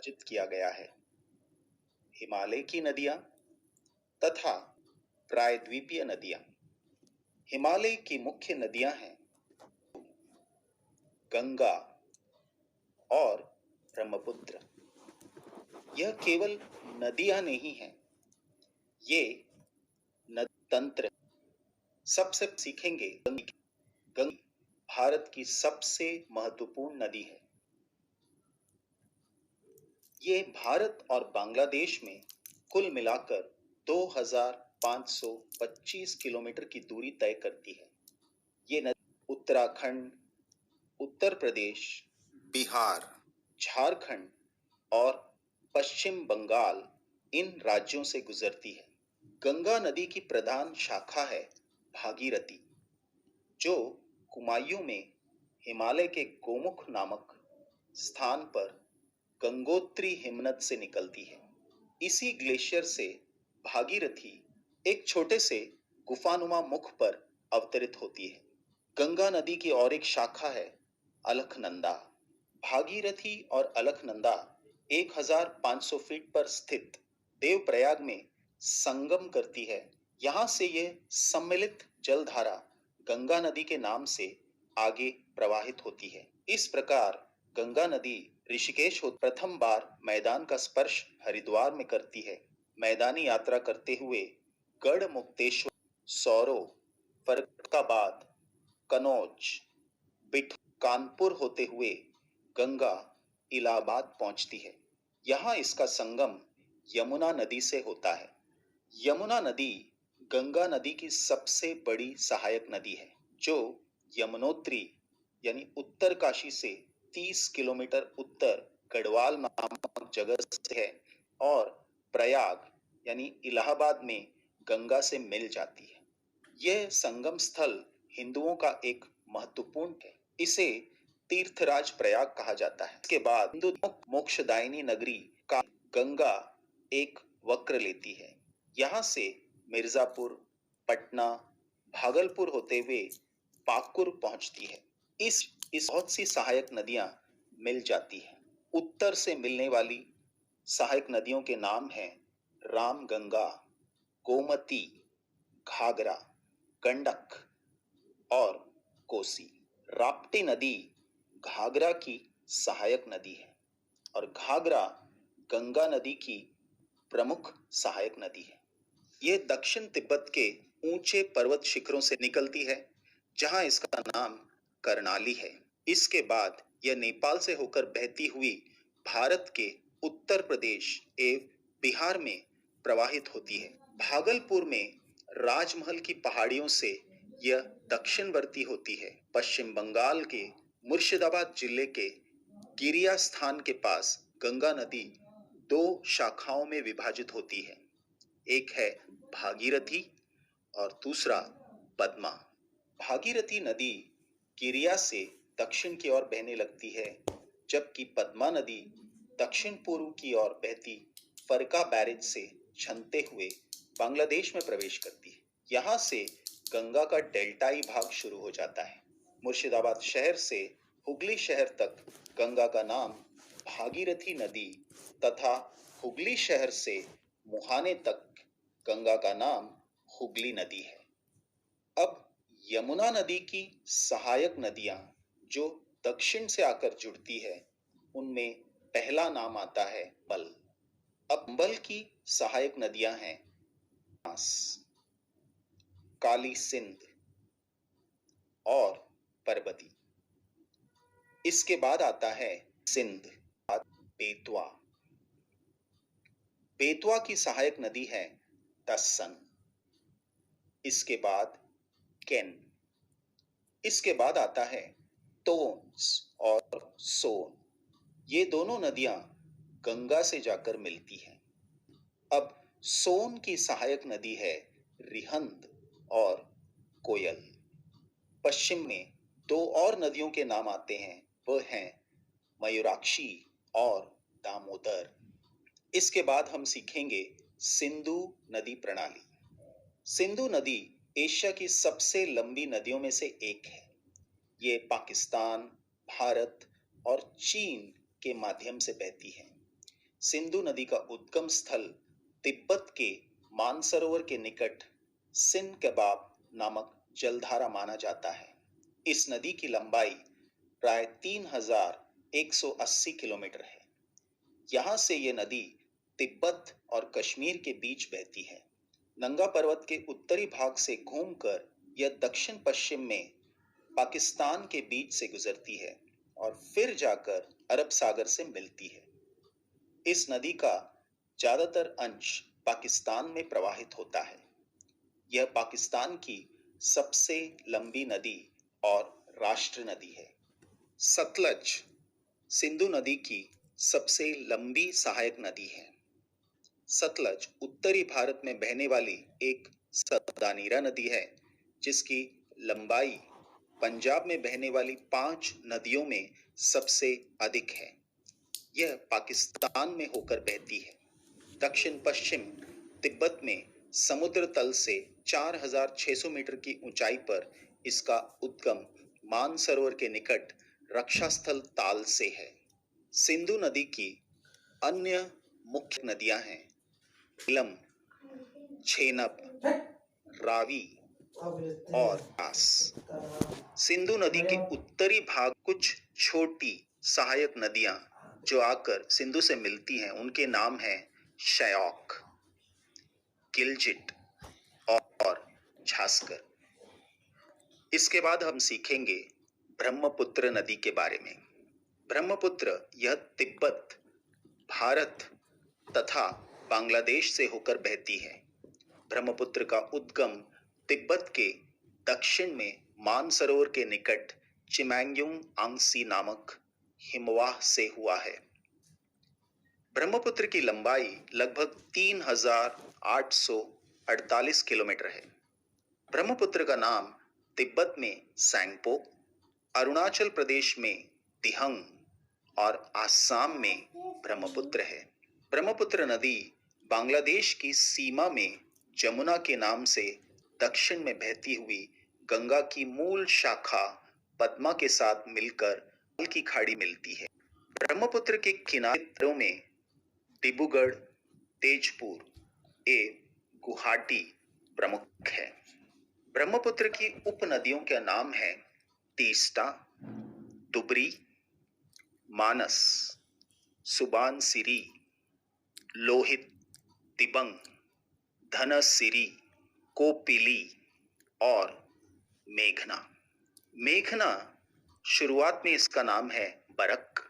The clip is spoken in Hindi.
विभाजित किया गया है। हिमालय की नदियां तथा प्रायद्वीपीय नदियां। हिमालय की मुख्य नदियां हैं गंगा और ब्रह्मपुत्र। यह केवल नदियां नहीं हैं, ये नदी तंत्र। सबसे सीखेंगे गंगा भारत की सबसे महत्वपूर्ण नदी है। ये भारत और बांग्लादेश में कुल मिलाकर 2525 किलोमीटर की दूरी तय करती है। ये नदी उत्तराखंड, उत्तर प्रदेश, बिहार, झारखंड और पश्चिम बंगाल इन राज्यों से गुजरती है। गंगा नदी की प्रधान शाखा है भागीरथी, जो कुमायूं में हिमालय के गोमुख नामक स्थान पर गंगोत्री हिमनद से निकलती है। इसी ग्लेशियर से भागीरथी एक छोटे से गुफानुमा मुख पर अवतरित होती है। गंगा नदी की और एक शाखा है अलकनंदा। भागीरथी और अलकनंदा 1500 फीट पर स्थित देवप्रयाग में संगम करती है। यहाँ से यह सम्मिलित जलधारा गंगा नदी के नाम से आगे प्रवाहित होती है। इस प्रकार गंगा नदी ऋषिकेश होकर प्रथम बार मैदान का स्पर्श हरिद्वार में करती है। मैदानी यात्रा करते हुए गढ़मुक्तेश्वर, सौरो, फर्रुखाबाद, कनौज, बिठूर, कानपुर होते हुए गंगा इलाहाबाद पहुंचती है। यहाँ इसका संगम यमुना नदी से होता है। यमुना नदी गंगा नदी की सबसे बड़ी सहायक नदी है, जो यमुनोत्री यानी उत्तरकाशी से 30 किलोमीटर उत्तर गढ़वाल नामक जगह से है और प्रयाग यानी इलाहाबाद में गंगा से मिल जाती है। यह संगम स्थल हिंदुओं का एक महत्वपूर्ण है। इसे तीर्थराज प्रयाग कहा जाता है। इसके बाद हिंदू मोक्षदायिनी नगरी का गंगा एक वक्र लेती है। यहाँ से मिर्जापुर, पटना, भागलपुर होते हुए पाकुर पहुंचती है। इस बहुत सी सहायक नदियां मिल जाती हैं। उत्तर से मिलने वाली सहायक नदियों के नाम हैं रामगंगा, गोमती, घाघरा, गंडक और कोसी। राप्ती नदी घाघरा की सहायक नदी है और घाघरा गंगा नदी की प्रमुख सहायक नदी है। यह दक्षिण तिब्बत के ऊंचे पर्वत शिखरों से निकलती है, जहां इसका नाम कर्णाली है। इसके बाद यह नेपाल से होकर बहती हुई भारत के उत्तर प्रदेश एवं बिहार में प्रवाहित होती है। भागलपुर में राजमहल की पहाड़ियों से यह दक्षिणवर्ती होती है। पश्चिम बंगाल के मुर्शिदाबाद जिले के गिरिया स्थान के पास गंगा नदी 2 शाखाओं में विभाजित होती है। एक है भागीरथी और दूसरा पद्मा। भागीरथी नदी गिरिया से दक्षिण की ओर बहने लगती है, जबकि पद्मा नदी दक्षिण पूर्व की ओर बहती फरका बैरेज से छनते हुए बांग्लादेश में प्रवेश करती है। यहाँ से गंगा का डेल्टाई भाग शुरू हो जाता है। मुर्शिदाबाद शहर से हुगली शहर तक गंगा का नाम भागीरथी नदी तथा हुगली शहर से मुहाने तक गंगा का नाम हुगली नदी है। अब यमुना नदी की सहायक नदियां जो दक्षिण से आकर जुड़ती है, उनमें पहला नाम आता है बल। अब बल की सहायक नदियां हैं काली सिंध और परबती। इसके बाद आता है सिंध, बेतवा। बेतवा की सहायक नदी है टसन। इसके बाद केन। इसके बाद आता है तोन्स और सोन। ये दोनों नदियां गंगा से जाकर मिलती हैं। अब सोन की सहायक नदी है रिहंद और कोयल। पश्चिम में 2 और नदियों के नाम आते हैं, वह हैं मयूराक्षी और दामोदर। इसके बाद हम सीखेंगे सिंधु नदी प्रणाली। सिंधु नदी एशिया की सबसे लंबी नदियों में से एक है। ये पाकिस्तान, भारत और चीन के माध्यम से बहती है। सिंधु नदी का उद्गम स्थल तिब्बत के मानसरोवर के निकट सिन केबाब नामक जलधारा माना जाता है। इस नदी की लंबाई प्राय 3180 किलोमीटर है। यहाँ से ये नदी तिब्बत और कश्मीर के बीच बहती है। नंगा पर्वत के उत्तरी भाग से घूमकर यह दक्षिण पश्चिम में पाकिस्तान के बीच से गुजरती है और फिर जाकर अरब सागर से मिलती है। इस नदी का ज्यादातर अंश पाकिस्तान में प्रवाहित होता है। यह पाकिस्तान की सबसे लंबी नदी और राष्ट्र नदी है। सतलज सिंधु नदी की सबसे लंबी सहायक नदी है। सतलज उत्तरी भारत में बहने वाली एक सदानीरा नदी है, जिसकी लंबाई पंजाब में बहने वाली 5 नदियों में सबसे अधिक है। यह पाकिस्तान में होकर बहती है। दक्षिण पश्चिम तिब्बत में समुद्र तल से 4600 मीटर की ऊंचाई पर इसका उद्गम मानसरोवर के निकट रक्षास्थल ताल से है। सिंधु नदी की अन्य मुख्य नदियां हैं झेलम, झेनब, रावी और ब्यास। सिंधु नदी के उत्तरी भाग कुछ छोटी सहायक नदियां जो आकर सिंधु से मिलती हैं, उनके नाम हैं शयोक, गिलजिट और झास्कर। इसके बाद हम सीखेंगे ब्रह्मपुत्र नदी के बारे में। ब्रह्मपुत्र यह तिब्बत, भारत तथा बांग्लादेश से होकर बहती है। ब्रह्मपुत्र का उद्गम तिब्बत के दक्षिण में मानसरोवर के निकट चिमांगयुंग आंगसी नामक हिमवाह से हुआ है। ब्रह्मपुत्र की लंबाई लगभग 3848 किलोमीटर है। ब्रह्मपुत्र का नाम तिब्बत में सैंगपो, अरुणाचल प्रदेश में तिहंग और आसाम में ब्रह्मपुत्र है। ब्रह्मपुत्र नदी बांग्लादेश की सीमा में जमुना के नाम से दक्षिण में बहती हुई गंगा की मूल शाखा पद्मा के साथ मिलकर बंगाल की खाड़ी मिलती है। ब्रह्मपुत्र के किनारों में डिब्रूगढ़, तेजपुर एवं गुवाहाटी प्रमुख है। ब्रह्मपुत्र की उपनदियों का नाम है तीस्ता, दुबरी, मानस, सुबानसिरी, लोहित, दिबंग, धनसिरी, कोपिली और मेघना। मेघना शुरुआत में इसका नाम है बरक,